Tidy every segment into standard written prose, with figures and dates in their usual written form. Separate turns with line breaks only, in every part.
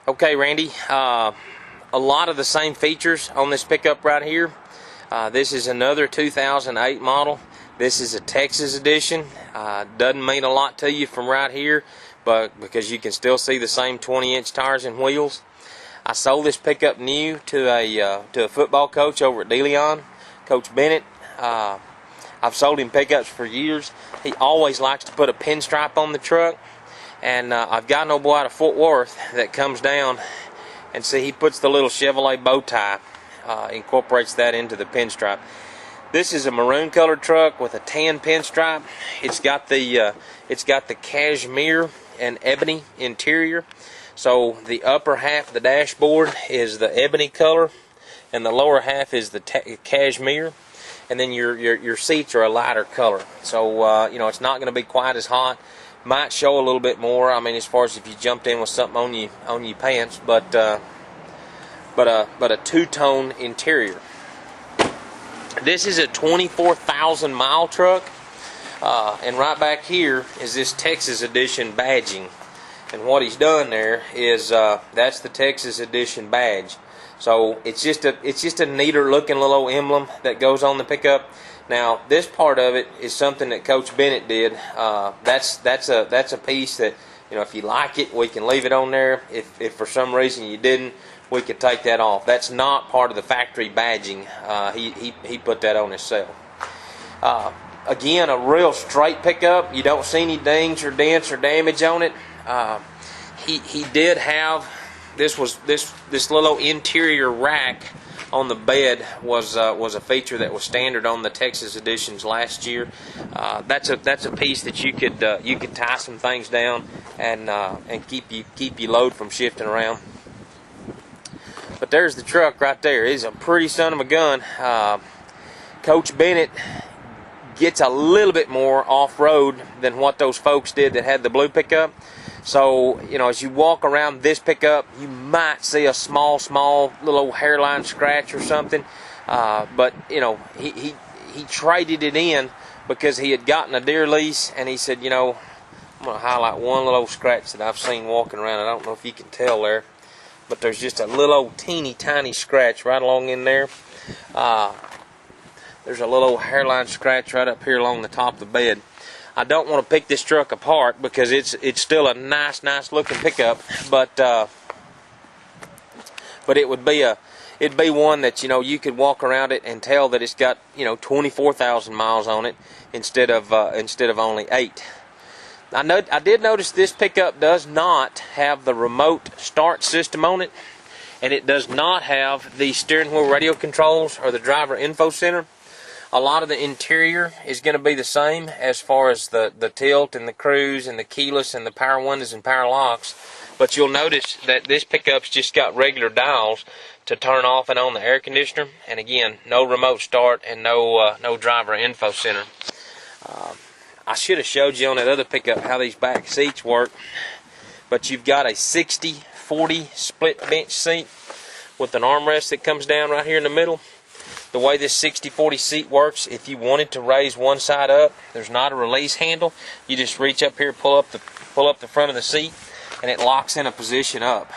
Okay, Randy, a lot of the same features on this pickup right here. This is another 2008 model. This is a Texas edition. Doesn't mean a lot to you from right here, but because you can still see the same 20-inch tires and wheels. I sold this pickup new to a football coach over at DeLeon, Coach Bennett. I've sold him pickups for years. He always likes to put a pinstripe on the truck. And I've got an old boy out of Fort Worth that comes down, and see, he puts the little Chevrolet bow tie, incorporates that into the pinstripe. This is a maroon colored truck with a tan pinstripe. It's got the cashmere and ebony interior. So the upper half of the dashboard is the ebony color, and the lower half is the cashmere. And then your seats are a lighter color. So you know, it's not going to be quite as hot. Might show a little bit more. I mean, as far as if you jumped in with something on your pants, but a two-tone interior. This is a 24,000 mile truck, and right back here is this Texas edition badging. And what he's done there is that's the Texas edition badge. So it's just a neater looking little emblem that goes on the pickup. Now, this part of it is something that Coach Bennett did. That's a piece that, you know, if you like it, we can leave it on there. If for some reason you didn't, we could take that off. That's not part of the factory badging. He put that on himself. Again, a real straight pickup. You don't see any dings or dents or damage on it. He did have this little interior rack on the bed was a feature that was standard on the Texas editions last year. That's a piece that you could tie some things down and keep your load from shifting around. But there's the truck right there. It's a pretty son of a gun. Coach Bennett gets a little bit more off-road than what those folks did that had the blue pickup. So, you know, as you walk around this pickup, you might see a small little hairline scratch or something. But, you know, he traded it in because he had gotten a deer lease, and he said, you know, I'm going to highlight one little scratch that I've seen walking around. I don't know if you can tell there, but there's just a little old teeny tiny scratch right along in there. There's a little hairline scratch right up here along the top of the bed. I don't want to pick this truck apart because it's still a nice looking pickup, but it'd be one that, you know, you could walk around it and tell that it's got, you know, 24,000 miles on it instead of only 8. I did notice this pickup does not have the remote start system on it, and it does not have the steering wheel radio controls or the driver info center. A lot of the interior is going to be the same as far as the tilt and the cruise and the keyless and the power windows and power locks. But you'll notice that this pickup's just got regular dials to turn off and on the air conditioner. And again, no remote start and no driver info center. I should have showed you on that other pickup how these back seats work. But you've got a 60-40 split bench seat with an armrest that comes down right here in the middle. The way this 60-40 seat works, if you wanted to raise one side up, there's not a release handle. You just reach up here, pull up the front of the seat, and it locks in a position up.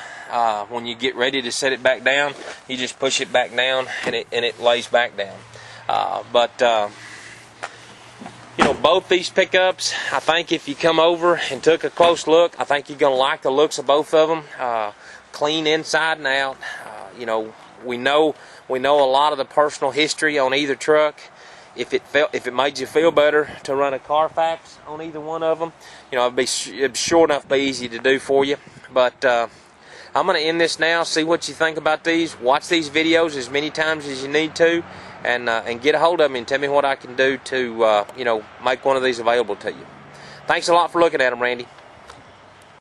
When you get ready to set it back down, you just push it back down, and it lays back down. You know, both these pickups, I think if you come over and took a close look, I think you're going to like the looks of both of them. Clean inside and out. You know, we know a lot of the personal history on either truck. If it made you feel better to run a Carfax on either one of them, you know, it'd sure enough be easy to do for you. But I'm going to end this now. See what you think about these. Watch these videos as many times as you need to, and get a hold of me and tell me what I can do to you know, make one of these available to you. Thanks a lot for looking at them, Randy.